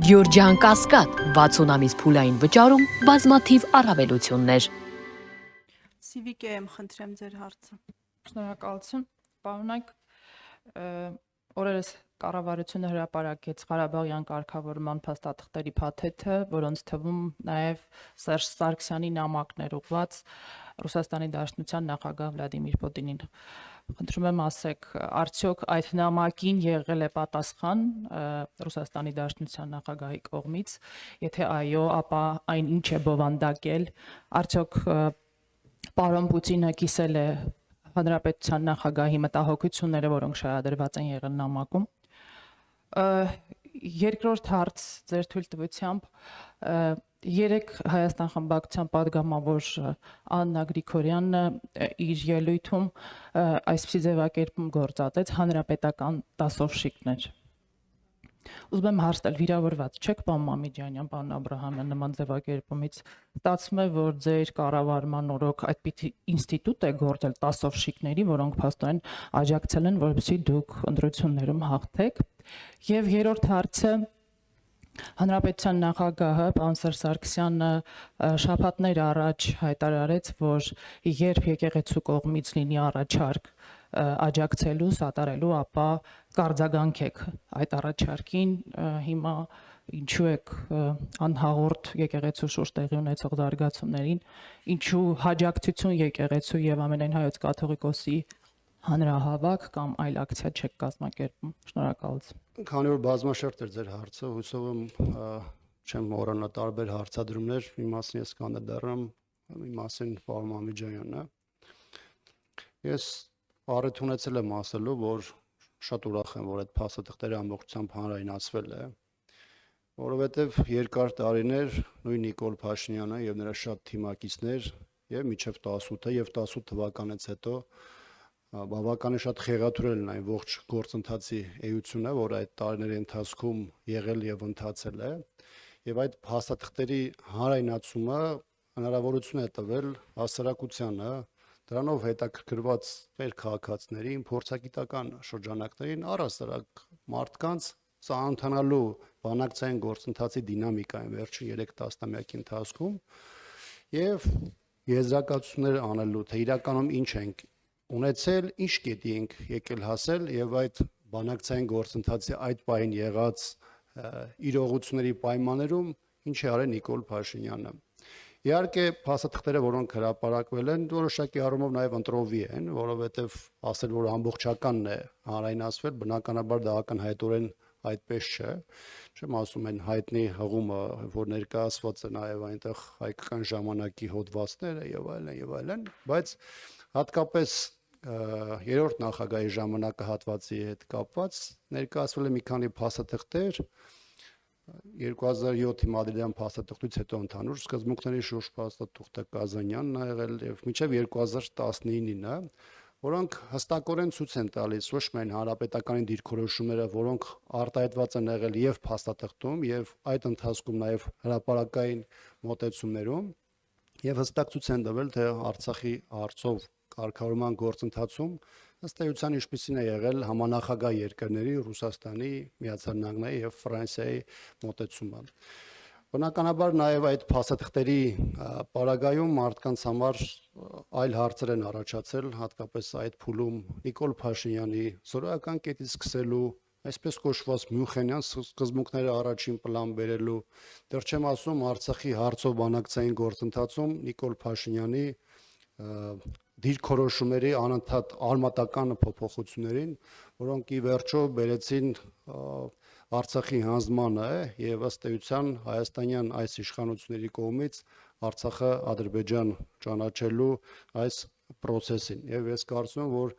Գյորջյան Կասկադ 60 ամիս փուլային վճարում բազմաթիվ առավելություններ։ Սիվիկ եմ խնդրեմ ձեր հարցը։ Շնորհակալություն, պարոնայք, օրերս կառավարությունը հրապարակեց Ղարաբաղյան կարգավորման փաստաթղթերի փաթեթը, որոնց թվում նաև Սերժ Սարգսյանի նամակներ ուղված Ռուսաստանի Դաշնության նախագահ Վլադիմիր Պուտինին։ Խնդրում եմ ասեք, արդյոք այդ նամակին եղել է պատասխան Ռուսաստանի Դաշնության նախագահի կողմից, եթե այո, ապա այն ինչ է բովանդակել, արդյոք պարոն Պուտինը կիսել է Հանրապետության նախագահի մտահոգությունները, որոնք շահադրված են եղել նամակում։ Երկրորդ հարց ձեր թույլտվությամբ, երեք Հայաստան խմբակցության падգամավոր Աննա Գրիգորյանն իր ելույթում այսպիսի ձևակերպում գործածեց հանրապետական դասովշիկներ։ Ուզում եմ հարցնել, վիրավորված չեք, պարոն Մամեդյանյան, պարոն Աբրահամյան, նման ձևակերպումից ստացվում է, որ ձեր կառավարման օրոք այդպիսի ինստիտուտ է գործել դասովշիկների, որոնք փաստորեն աջակցել են, որպեսզի դուք ընտրություններում հաղթեք։ Եվ երրորդ հարցը, Հանրապետության նախագահը պարոն Սերժ Սարգսյանը շաբաթներ առաջ հայտարարեց, որ երբ եկեղեցու կողմից լինի առաջարկ աջակցելու, սատարելու, ապա կարձագանքեք այդ առաջարկին, հիմա ինչու եք անհաղորդ եկեղեցու շուրջ տեղի ունեցող զարգացումներին, ինչու հաջակցություն եկեղեցու եւ ամենայն հայոց կաթողիկոսի հանրահավաք կամ այլ ակցիա չեք կազմակերպում։ Շնորհակալություն։ Քանի որ բազմաշերտ էր ձեր հարցը, հուսով եմ չեմ մոռանա տարբեր հարցադրումներ, մի մասին ես կանդրադառնամ, մի մասին պարոն Մամեդյանն է։ Ես առիթ ունեցել եմ ասելու, որ շատ ուրախ եմ, որ այդ փաստաթղթերը ամբողջությամբ հանրայնացվել է, որովհետև երկար տարիներ նույն Նիկոլ Փաշինյանը եւ նրա շատ թիմակիցներ եւ մինչեւ 18-ը եւ 18 թվականից հետո բավականին շատ խեղաթյուրել են այն ողջ գործընթացի էությունը, որ այդ տարիների ընթացքում եղել եւ ընթացել է, եւ այդ փաստաթղթերի հանրայնացումը հնարավորություն է տվել հասարակությանը, դրանով հետաքրքրված մեր քաղաքացիներին, փորձագիտական շրջանակներին, առհասարակ մարդկանց ծանոթանալու բանակցային գործընթացի դինամիկային վերջին 3 տասնամյակի ընթացքում եւ եզրակացություններ անելու, թե իրականում ինչ ենք ունեցել, ինչ կետի ենք եկել հասել եւ այդ բանակցային գործընթացի այդ պահին եղած իրողությունների պայմաններում ինչ է արել Նիկոլ Փաշինյանը։ Իհարկե, փաստաթղթերը, որոնք հրապարակվել են, որոշակի առումով նաեւ ընտրովի են, որովհետեւ ասել, որ ամբողջականն է հանրայնացվել, բնականաբար դա ակնհայտորեն այդպես չէ։ Չեմ ասում են հայտնի հղումը, որ ներկայացված է նաեւ այնտեղ հայկական ժամանակի հոդվածները եւ այլն, բայց հատկապես երրորդ նախագահի ժամանակահատվածի հետ կապված ներկայացվել է մի քանի փաստաթղթեր 2007-ի Մադրիդյան փաստաթղթից հետո ընդհանուր սկզբունքների շուրջ փաստաթուղթը Կազանյանն ա եղել եւ մինչեւ 2019-ը, որոնք հստակորեն ցույց են տալիս ոչ միայն հանրապետականի դիրքորոշումները, որոնք արտահայտված են եղել եւ փաստաթղթում եւ այդ ընթացքում նաեւ հրապարակային մոտեցումներում եւ հստակ ցույց են տվել, թե Արցախի հարցով կարգավորման գործընթացում ըստ էության ինչպիսին է եղել համանախագահ երկրների Ռուսաստանի, Միացյալ Նահանգների եւ Ֆրանսիայի մոտեցումը։ Բնականաբար նաեւ այդ փաստաթղթերի պարագայում մարդկանց համար այլ հարցեր են առաջացել, հատկապես այդ փուլում Նիկոլ Փաշինյանի զորական կետից սկսելու, այսպես կոչված Մյունխենյան սկզբունքները առաջին պլան բերելու, դեռ չեմ ասում Արցախի հարցով բանակցային գործընթացում Նիկոլ Փաշինյանի դիրքորոշումների անընդհատ արմատական փոփոխություններին, որոնք ի վերջո բերեցին Արցախի հանձնմանը եւ ըստ էության հայաստանյան այս իշխանությունների կողմից Արցախը Ադրբեջան ճանաչելու այս process-ին եւ ես կարծում եմ, որ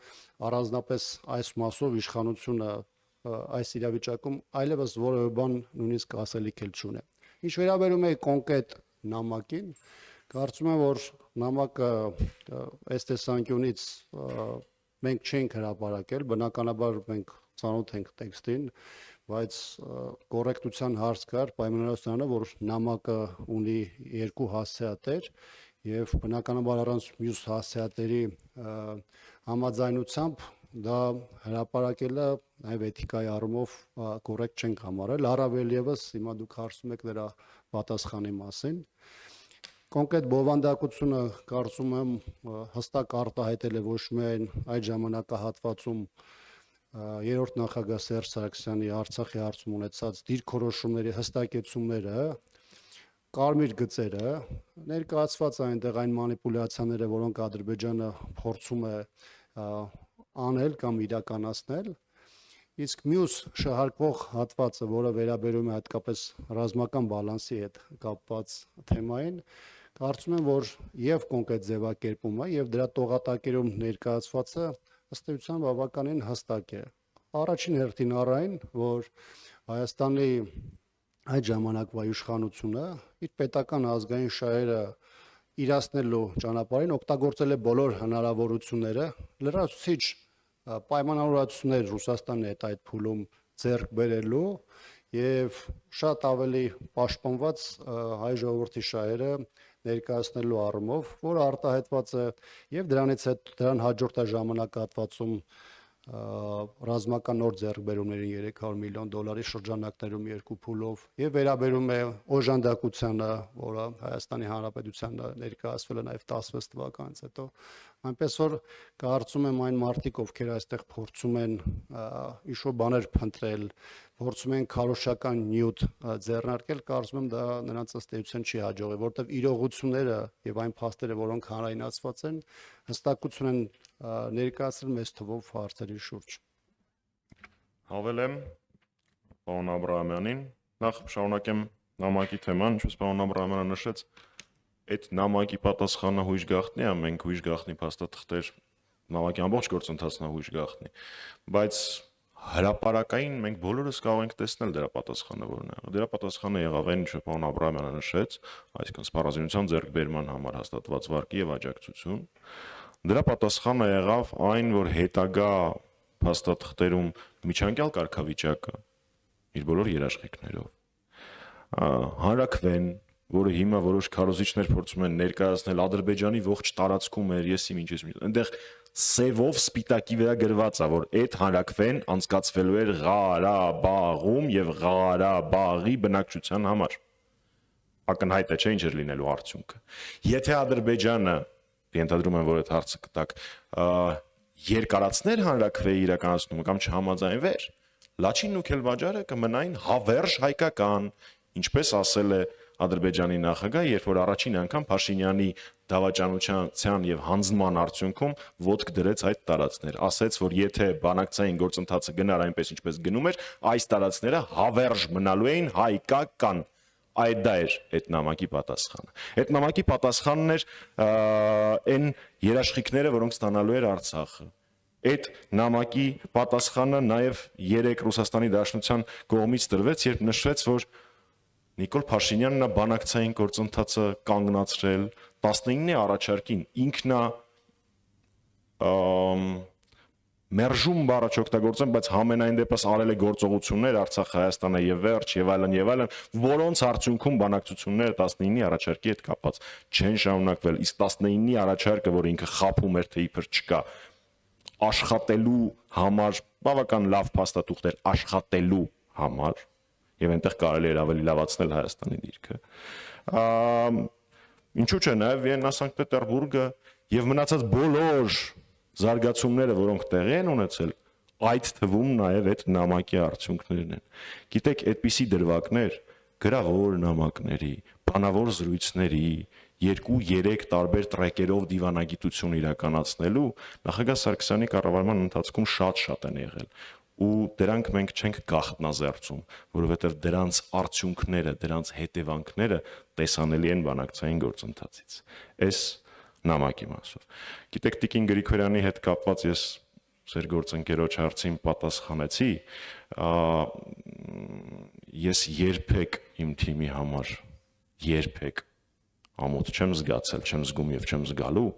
առանձնապես այս մասով իշխանությունը այս իրավիճակում այլևս որևէ բան նույնիսկ ասելիք էլ չունի։ Ինչ վերաբերում է կոնկրետ նամակին, կարծում եմ, որ նամակը այս տեսանկյունից մենք չենք հրապարակել, բնականաբար մենք ծանոթ ենք տեքստին, բայց կոռեկտության հարց կար պայմանավորվածությունը, որ նամակը ունի երկու հասցեատեր եւ բնականաբար առանց մյուս հասցեատերի համաձայնությամբ դա հրապարակելը նաև էթիկայի առումով կոռեկտ չենք համարել, առավել եւս հիմա դուք հարցում եք դրա պատասխանի մասին։ Կոնկրետ բովանդակությունը կարծում եմ հստակ արտահայտել է ոչ միայն այդ ժամանակահատվածում երրորդ նախագահ Սերժ Սարգսյանի Արցախի հարցում ունեցած դիրքորոշումների հստակեցումները, կարմիր գծերը, ներկայացված այնտեղ այն մանիպուլյացիաները, որոնք Ադրբեջանը փորձում է անել կամ իրականացնել, իսկ մյուս շահարկվող հատվածը, որը վերաբերում է հատկապես ռազմական բալանսի հետ կապված թեմային, կարծում եմ, որ եւ կոնկրետ ձևակերպումը եւ դրա տողատակերում ներկայացվածը ըստ էության բավականին հստակ է։ Առաջին հերթին առայն, որ Հայաստանի այդ ժամանակվա իշխանությունը իր պետական ազգային շահերը իրացնելու ճանապարհին օգտագործել է բոլոր հնարավորությունները, լրացուցիչ պայմանավորվածություններ Ռուսաստանի հետ այդ փուլում ձեռք բերելու եւ շատ ավելի պաշտպանված հայ ժողովրդի շահերը ներկայացնելու առումով, որը արտահայտված է եւ դրանից հետ դրան հաջորդ ժամանակահատվածում ռազմական նոր ձեռքբերումներին $300 միլիոն շրջանակներում երկու փուլով եւ վերաբերում է օժանդակությանը, որը Հայաստանի Հանրապետության ներկայացվել է նաեւ 16 թվականից հետո, այնպես որ կարծում եմ այն մարդիկ, ովքեր այստեղ փորձում են ինչ-որ բաներ փնտրել, փորձում են քարոզչական նյութ ձեռնարկել, կարծում եմ դա նրանց ըստ էության չի հաջողի, որտեղ իրողությունները եւ այն փաստերը, որոնք հանրայնացված են, հստակություն են ներկայացրել մեծ թվով հարցերի շուրջ։ Հավելեմ պարոն Աբրահամյանին, նախ շարունակեմ նամակի թեման, ինչպես պարոն Աբրահամյանը նշեց, այդ նամակի պատասխանը հույժ գաղտնի է, մենք հույժ գաղտնի փաստաթղթեր նամակի ամբողջ գործընթացն է հույժ գաղտնի, բայց հրապարակային մենք բոլորս կարող ենք տեսնել դրա պատասխանը որն է։ Դրա պատասխանը եղավ այն, ինչ պարոն Աբրահամյանը նշեց, այսինքն սպառազինության ձեռքբերման համար հաստատված վարկի եւ աջակցություն։ Դրա պատասխանը եղավ այն, որ հետագա փաստաթղթերում միջանկյալ կարգավիճակը իր բոլոր երաշխիքներով հանրաքվեն, որը հիմա որոշ քարոզիչներ փորձում են ներկայացնել Ադրբեջանի ողջ տարածքում էր, եսի ինչ այնտեղ սևով սպիտակի վրա գրված է, որ այդ հանրաքվեն անցկացվելու էր Ղարաբաղում եւ Ղարաբաղի բնակչության համար։ Ակնհայտ է, չէ՞ ինչ էր լինելու արդյունքը։ Եթե Ադրբեջանը, ենթադրում եմ, որ այդ հարցը կտակ, երկարացներ հանրաքվեի իրականացումը կամ չհամաձայնվեր, Լաչինն ու Քելվաջարը կմնային հավերժ հայկական, ինչպես ասել է Ադրբեջանի նախագահ, երբ որ առաջին անգամ Փաշինյանի դավաճանության եւ հանձնման արդյունքում ոտք դրեց այդ տարածքներ, ասեց, որ եթե բանակցային գործընթացը գնար այնպես ինչպես գնում էր, այս տարածքները հավերժ մնալու էին հայկական։ Այդ դա էր այդ նամակի պատասխանը։ Այդ նամակի պատասխանն էր այն երաշխիքները, որոնք ստանալու էր Արցախը։ Այդ նամակի պատասխանը նաև 3 Ռուսաստանի Դաշնության կողմից տրվեց, երբ նշվեց, որ Նիկոլ Փաշինյանն է բանակցային գործընթացը կանգնացրել 19-ի առաջարկին ինքնա մերժում բառը չօգտագործեմ, բայց համենայն դեպս արել է գործողություններ Արցախ, Հայաստանը եւ վերջ եւ այլն, որոնց արդյունքում բանակցությունները 19-ի առաջարկի հետ կապված չեն շարունակվել, իսկ 19-ի առաջարկը, որ ինքը խափում էր, թե իբր չկա, աշխատելու համար բավական լավ փաստաթուղթ էր աշխատելու համար եւ այնտեղ կարելի էր ավելի լավացնել Հայաստանի դիրքը։ Ինչու՞ չէ, նաեւ Վիեննա, Սանկտ Պետերբուրգը եւ մնացած բոլոր զարգացումները, որոնք տեղի են ունեցել, այդ թվում նաեւ այդ նամակի արդյունքներն են։ Գիտեք, այդպիսի դրվագներ գրավոր նամակների, բանավոր զրույցների, 2-3 տարբեր տրեկերով դիվանագիտություն իրականացնելու նախագահ Սարգսյանի կառավարման ընթացքում շատ են եղել։ Ու դրանք մենք չենք գաղտնազերծում, որովհետև դրանց արդյունքները, դրանց հետևանքները տեսանելի են բանակցային գործընթացից։ Այս նամակի մասով։ Գիտեք, Տիկին Գրիգորյանի հետ կապված ես ձեր գործընկերոջ հարցին պատասխանեցի, ես երբեք իմ թիմի համար երբեք ամոթ չեմ զգացել, չեմ զգում եւ չեմ զգալու,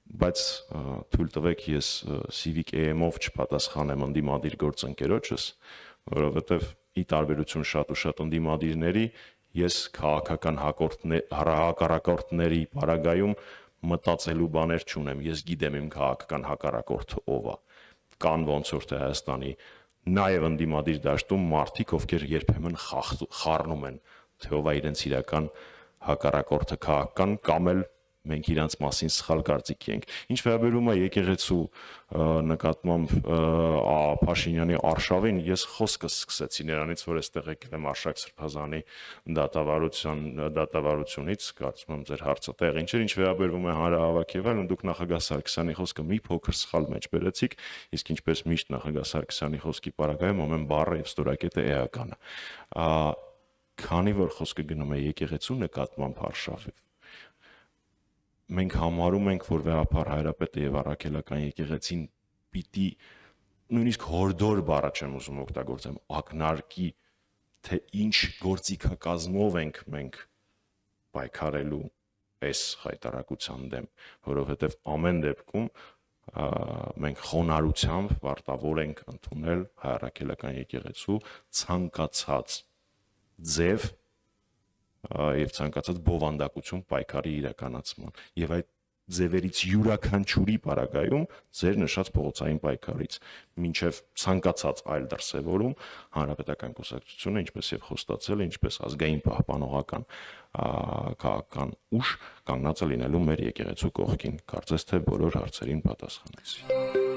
բայց թույլ տվեք ես Civic AM-ով չպատասխանեմ ընդդիմադիր գործընկերոջս, որովհետև ի տարբերություն շատ ու շատ ընդդիմադիրների ես քաղաքական հակառակորդների պարագայում մտածելու բաներ չունեմ, ես գիտեմ իմ քաղաքական հակառակորդը ով է։ կան ոնց որ թե Հայաստանի նաև ընդդիմադիր դաշտում մարդիկ, ովքեր երբեմն խառնում են, թե ով է իրենց իրական հակառակորդը քաղաքական կամ էլ մենք իրանց մասին սխալ կարծիքի ենք։ Ինչ վերաբերում է եկեղեցու նկատմամբ Փաշինյանի արշավին, ես խոսքս սկսեցի նրանից, որ այստեղ եկել եմ Արշակ Սրբազանի դատավարությունից, կարծում եմ ձեր հարցը տեղին չէր, ինչ վերաբերում է հանրահավաք եւ այլն, դուք նախագահ Սարգսյանի խոսքը մի փոքր սխալ մեջ բերեցիք, իսկ ինչպես միշտ նախագահ Սարգսյանի խոսքի պարագայում ամեն բառը եւ ստորակետը էական է։ Քանի որ խոսքը գնում է եկեղեցու նկատմամբ արշավ, մենք համարում ենք, որ վեհապար Հայրապետը եւ առաքելական եկեղեցին պիտի նույնիսկ հորդոր բառը չեմ ուզում օգտագործեմ, ակնարկի, թե ինչ գործիքակազմով ենք մենք պայքարելու այս հայտարարության դեմ, որովհետեւ ամեն դեպքում մենք խոնարհությամբ պարտավոր ենք ընդունել հայրաքելական եկեղեցու ցանկացած ձև եւ ցանկացած բովանդակություն պայքարի իրականացման եւ այդ ձևերից յուրաքանչյուրի պարագայում ձեր նշած փողոցային պայքարից մինչեւ ցանկացած այլ դրսևորում հանրապետական կուսակցությունը ինչպես եւ խոստացել է ինչպես ազգային պահպանողական քաղաքական ուժ կանգնած է լինելու մեր եկեղեցու կողքին կարծես թե բոլոր հարցերին պատասխանեցի